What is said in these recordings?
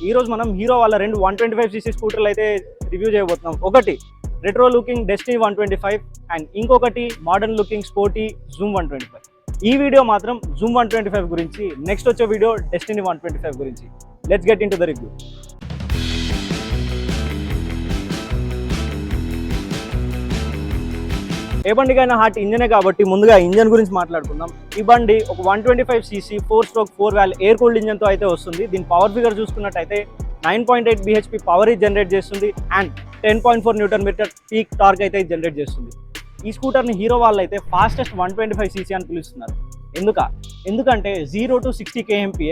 ఈ రోజు మనం హీరో వాళ్ళ రెండు 125cc స్కూటర్లు అయితే రివ్యూ చేయబోతున్నాం. ఒకటి రెట్రో లుకింగ్ డెస్టినీ 125 అండ్ ఇంకొకటి మోడర్న్ లుకింగ్ స్పోర్టీ జూమ్ 125. ఈ వీడియో మాత్రం జూమ్ 125 గురించి, నెక్స్ట్ వచ్చే వీడియో డెస్టినీ 125 గురించి. Let's get into the review. ఏ బండికైనా హార్ట్ ఇంజనే కాబట్టి ముందుగా ఇంజన్ గురించి మాట్లాడుకుందాం. ఈ బండి ఒక 125cc 4-stroke 4-valve air cooled ఇంజన్తో అయితే వస్తుంది. దీని పవర్ ఫిగర్ చూసుకున్నట్టయితే 9.8 bhp పవర్ జనరేట్ చేస్తుంది అండ్ 10.4 Nm పీక్ టార్క్ అయితే జనరేట్ చేస్తుంది. ఈ స్కూటర్ని హీరో వాళ్ళు అయితే ఫాస్టెస్ట్ 125cc అని పిలుస్తున్నారు. ఎందుకంటే 0 to 60 kmph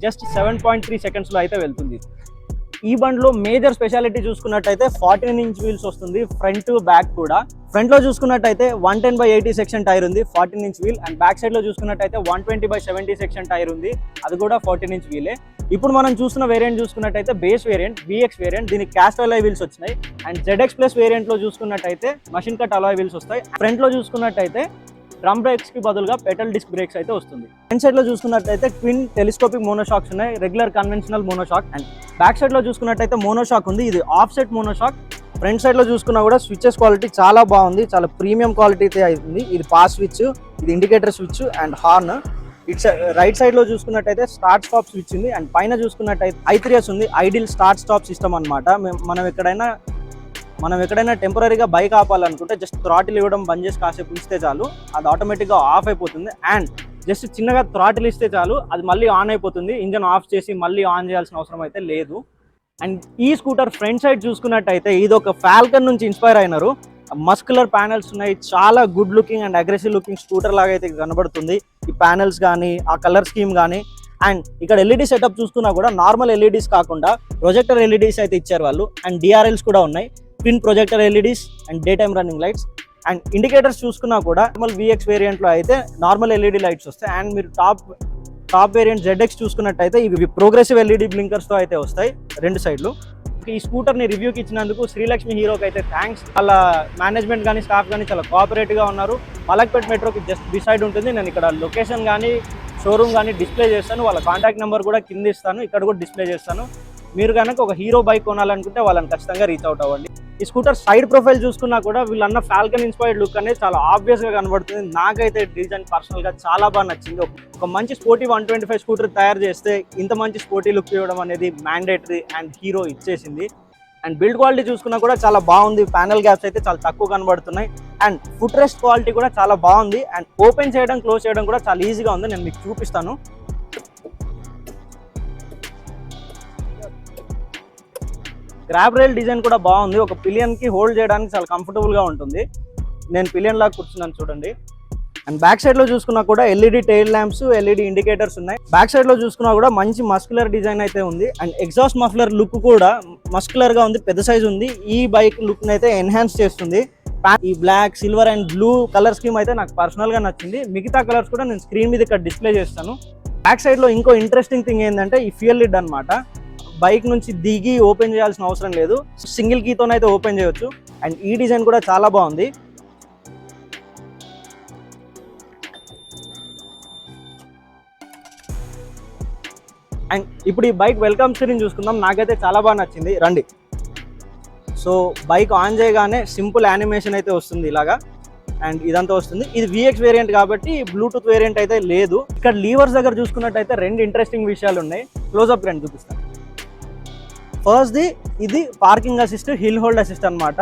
జస్ట్ 7.3 secondsలో అయితే వెళ్తుంది. ఈ బండిలో మేజర్ స్పెషాలిటీ చూసుకున్నట్టయితే 14-inch వీల్స్ వస్తుంది, ఫ్రంట్ బ్యాక్ కూడా. ఫ్రంట్ లో చూసుకున్నట్టయితే 110/80 సెక్షన్ టైర్ ఉంది, 14-inch wheel. And back side లో చూసుకున్నట్టయితే 120/70 సెక్షన్ టైర్ ఉంది, అది కూడా 14-inch వీలే. ఇప్పుడు మనం చూస్తున్న వేరియంట్ చూసుకున్నట్టయితే బేస్ వేరియంట్, BX వేరియంట్, దీనికి క్యాస్ట్ అలాయ్ వీల్స్ వచ్చినాయి. అండ్ ZX ప్లస్ వేరియంట్ లో చూసుకున్నట్టయితే మషిన్ కట్ అలాయ్ వీల్స్ వస్తాయి. ఫ్రంట్ లో చూసుకున్నట్టయితే డ్రమ్ బ్రేక్స్ కి బదులుగా పెటల్ డిస్క్ బ్రేక్స్ అయితే వస్తుంది. ఫ్రంట్ సైడ్ లో చూసుకున్నట్టయితే ట్విన్ టెలిస్కోపిక్ మోనోషాక్స్ ఉన్నాయి, regular conventional monoshock. And back side లో చూసుకున్నట్టయితే మోనోషాక్ ఉంది, ఇది of set monoshock. Front side లో చూసుకున్నా కూడా స్విచెస్ క్వాలిటీ చాలా బాగుంది, చాలా ప్రీమియం క్వాలిటీ అయితే అవుతుంది. ఇది పాస్ స్విచ్, ఇది indicator switch and horn. It's right side లో చూసుకున్నట్టయితే స్టార్ట్ స్టాప్ స్విచ్ ఉంది. అండ్ పైన చూసుకున్నట్టయితే I3S ఉంది, ఐడిల్ స్టార్ట్ స్టాప్ సిస్టమ్ అనమాట. మనం ఎక్కడైనా టెంపరీగా బైక్ ఆపాలనుకుంటే జస్ట్ థ్రాటిల్ ఇవ్వడం బంద్ చేసి కాసేపు ఉంచితే చాలు, అది ఆటోమేటిక్గా ఆఫ్ అయిపోతుంది. అండ్ జస్ట్ చిన్నగా థ్రాటిల్ ఇస్తే చాలు, అది మళ్ళీ ఆన్ అయిపోతుంది. ఇంజన్ ఆఫ్ చేసి మళ్ళీ ఆన్ చేయాల్సిన అవసరం అయితే లేదు. అండ్ ఈ స్కూటర్ ఫ్రంట్ సైడ్ చూసుకున్నట్టయితే ఇది ఒక ఫాల్కన్ నుంచి ఇన్స్పైర్ అయినారు. మస్కులర్ ప్యానెల్స్ ఉన్నాయి, చాలా good looking and aggressive looking scooter లాగా అయితే కనబడుతుంది. ఈ ప్యానెల్స్ కానీ, ఆ కలర్ స్కీమ్ కానీ. అండ్ ఇక్కడ ఎల్ఈడి సెటప్ చూసుకున్నా కూడా నార్మల్ ఎల్ఈడీస్ కాకుండా ప్రొజెక్టర్ ఎల్ఈడీస్ అయితే ఇచ్చారు వాళ్ళు. అండ్ DRLs కూడా ఉన్నాయి, twin projector LEDs and day time running lights. And indicators చూసుకున్నా కూడా నార్మల్ VX వేరియంట్లో అయితే నార్మల్ ఎల్ఈడి లైట్స్ వస్తాయి. అండ్ మీరు టాప్ వేరియంట్ ZX చూసుకున్నట్టయితే ఇవి ప్రోగ్రెసివ్ ఎల్ఈడి బ్లింకర్స్తో అయితే వస్తాయి రెండు సైడ్లు. ఈ స్కూటర్ని రివ్యూకి ఇచ్చినందుకు శ్రీలక్ష్మి హీరోకి అయితే థ్యాంక్స్. వాళ్ళ మేనేజ్మెంట్ కానీ స్టాఫ్ కానీ చాలా కోఆపరేటివ్గా ఉన్నారు. మలక్పేట్ మెట్రోకి జస్ట్ బిసైడ్ ఉంటుంది. నేను ఇక్కడ లొకేషన్ కానీ షోరూమ్ కానీ డిస్ప్లే చేస్తాను, వాళ్ళ కాంటాక్ట్ నెంబర్ కూడా కింద ఇస్తాను, ఇక్కడ కూడా డిస్ప్లే చేస్తాను. మీరు కనుక ఒక హీరో బైక్ కొనాలనుకుంటే వాళ్ళని ఖచ్చితంగా రీచ్ అవుట్ అవ్వండి. ఈ స్కూటర్ సైడ్ ప్రొఫైల్ చూసుకున్నా కూడా వీళ్ళన్న ఫాల్కన్ ఇన్స్పైర్డ్ లుక్ అనేది చాలా ఆబ్వియస్గా కనబడుతుంది. నాకైతే డిజైన్ పర్సనల్గా చాలా బాగా నచ్చింది. ఒక మంచి స్పోర్టీ 125 స్కూటర్ తయారు చేస్తే ఇంత మంచి స్పోర్టీ లుక్ ఇవ్వడం అనేది మ్యాండేటరీ అండ్ హీరో ఇచ్చేసింది. అండ్ బిల్డ్ క్వాలిటీ చూసుకున్నా కూడా చాలా బాగుంది. ప్యానల్ గ్యాప్స్ అయితే చాలా తక్కువ కనబడుతున్నాయి. అండ్ ఫుట్ రెస్ట్ క్వాలిటీ కూడా చాలా బాగుంది. అండ్ ఓపెన్ చేయడం క్లోజ్ చేయడం కూడా చాలా ఈజీగా ఉంది. నేను మీకు చూపిస్తాను. గ్రాబ్ రైల్ డిజైన్ కూడా బాగుంది. ఒక పిలియన్కి హోల్డ్ చేయడానికి చాలా కంఫర్టబుల్గా ఉంటుంది. నేను పిలియన్ లాగా కూర్చున్నాను చూడండి. అండ్ బ్యాక్ సైడ్ లో చూసుకున్నా కూడా LED tile lamps, LED indicators ఉన్నాయి. బ్యాక్ సైడ్ లో చూసుకున్నా కూడా మంచి మస్కులర్ డిజైన్ అయితే ఉంది. అండ్ ఎగ్జాస్ట్ మఫ్లర్ లుక్ కూడా మస్కులర్ గా ఉంది, పెద్ద సైజ్ ఉంది. ఈ బైక్ లుక్ అయితే ఎన్హాన్స్ చేస్తుంది. ఈ black, silver and blue colour scheme అయితే నాకు పర్సనల్ గా నచ్చింది. మిగతా కలర్స్ కూడా నేను స్క్రీన్ మీద ఇక్కడ డిస్ప్లే చేస్తాను. బ్యాక్ సైడ్ లో ఇంకో ఇంట్రెస్టింగ్ థింగ్ ఏంటంటే ఈ ఫ్యూయల్ లిడ్ అనమాట. బైక్ నుంచి దిగి ఓపెన్ చేయాల్సిన అవసరం లేదు, సింగిల్ కీతోనైతే ఓపెన్ చేయొచ్చు. అండ్ ఈ డిజైన్ కూడా చాలా బాగుంది. అండ్ ఇప్పుడు ఈ బైక్ వెల్కమ్ స్క్రీన్ చూసుకుందాం. నాకైతే చాలా బాగా నచ్చింది, రండి. సో బైక్ ఆన్ చేయగానే సింపుల్ యానిమేషన్ అయితే వస్తుంది ఇలాగా. అండ్ ఇదంతా వస్తుంది. ఇది VX వేరియంట్ కాబట్టి బ్లూటూత్ వేరియంట్ అయితే లేదు. ఇక్కడ లీవర్స్ దగ్గర చూసుకున్నట్టయితే రెండు ఇంట్రెస్టింగ్ విషయాలు ఉన్నాయి. క్లోజ్అప్ రండి చూపిస్తాను. ఫస్ట్ది ఇది parking assist, hill hold assist అనమాట.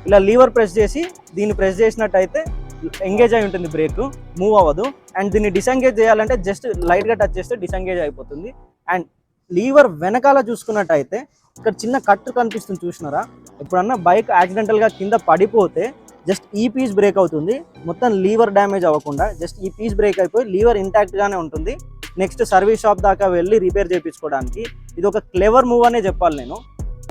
ఇలా లీవర్ ప్రెస్ చేసి దీన్ని ప్రెస్ చేసినట్టయితే ఎంగేజ్ అయి ఉంటుంది, బ్రేక్ మూవ్ అవ్వదు. అండ్ దీన్ని డిసెంగేజ్ చేయాలంటే జస్ట్ లైట్గా టచ్ చేస్తే డిసెంగేజ్ అయిపోతుంది. అండ్ లీవర్ వెనకాల చూసుకున్నట్టయితే ఇక్కడ చిన్న కట్టు కనిపిస్తుంది, చూసినారా? ఎప్పుడన్నా బైక్ యాక్సిడెంటల్గా కింద పడిపోతే జస్ట్ ఈ పీస్ బ్రేక్ అవుతుంది, మొత్తం లీవర్ డ్యామేజ్ అవ్వకుండా జస్ట్ ఈ పీస్ బ్రేక్ అయిపోయి లీవర్ ఇంటాక్ట్గానే ఉంటుంది. నెక్స్ట్ సర్వీస్ షాప్ దాకా వెళ్ళి రిపేర్ చేయించుకోవడానికి ఇది ఒక క్లెవర్ మూవ్ అనే చెప్పాలి నేను.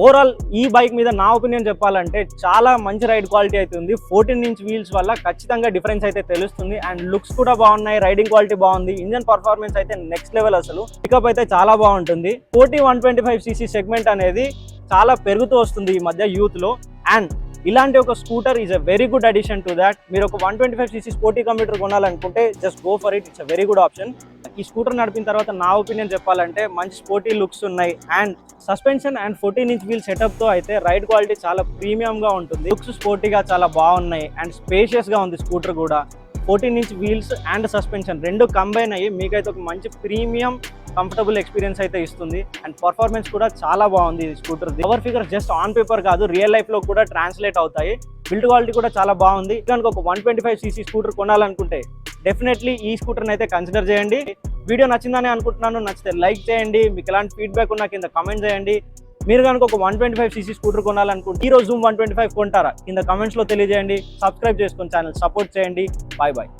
ఓవరాల్ ఈ బైక్ మీద నా ఒపీనియన్ చెప్పాలంటే చాలా మంచి రైడ్ క్వాలిటీ అయితే ఉంది. 14-inch వీల్స్ వల్ల ఖచ్చితంగా డిఫరెన్స్ అయితే తెలుస్తుంది. అండ్ లుక్స్ కూడా బాగున్నాయి, రైడింగ్ క్వాలిటీ బాగుంది, ఇంజన్ పర్ఫార్మెన్స్ అయితే నెక్స్ట్ లెవెల్. అసలు పికప్ అయితే చాలా బాగుంటుంది. 125cc సెగ్మెంట్ అనేది చాలా పెరుగుతూ వస్తుంది ఈ మధ్య యూత్ లో. అండ్ ఇలాంటి ఒక scooter is a very good addition to that. మీరు ఒక 125cc స్పోర్టీ కంప్యూటర్ కొనాలనుకుంటే just go for it. It's a very good option. ఈ స్కూటర్ నడిపిన తర్వాత నా ఒపీనియన్ చెప్పాలంటే మంచి స్పోర్టీ లుక్స్ ఉన్నాయి and suspension and 14-inch wheel setup తో అయితే రైడ్ క్వాలిటీ చాలా ప్రీమియం గా ఉంటుంది. లుక్స్ స్పోర్టీగా చాలా బాగున్నాయి అండ్ స్పేషియస్ గా ఉంది స్కూటర్ కూడా. 14-inch వీల్స్ అండ్ సస్పెన్షన్ రెండు కంబైన్ అయ్యి మీకైతే ఒక మంచి ప్రీమియం కంఫర్టబుల్ ఎక్స్పీరియన్స్ అయితే ఇస్తుంది అండ్ పర్ఫార్మెన్స్ కూడా చాలా బాగుంది ఈ scooter. Power figure just on paper కాదు, రియల్ లైఫ్ లో కూడా ట్రాన్స్లేట్ అవుతాయి. బిల్డ్ క్వాలిటీ కూడా చాలా బాగుంది. కనుక ఒక 125cc స్కూటర్ కొనాలనుకుంటే డెఫినెట్లీ ఈ స్కూటర్ని అయితే కన్సిడర్ చేయండి. వీడియో నచ్చిందని అనుకుంటున్నాను. నచ్చితే లైక్ చేయండి. మీకు ఎలాంటి ఫీడ్బ్యాక్ ఉన్నా కింద కామెంట్ చేయండి. మీరు కనుక ఒక 125cc స్కూటర్ కొనాలనుకుంటే ఈ రోజు జూమ్ 125 కొంటారా కింద కామెంట్స్ లో తెలియజేయండి. సబ్స్క్రైబ్ చేసుకొని ఛానల్ సపోర్ట్ చేయండి. Bye bye.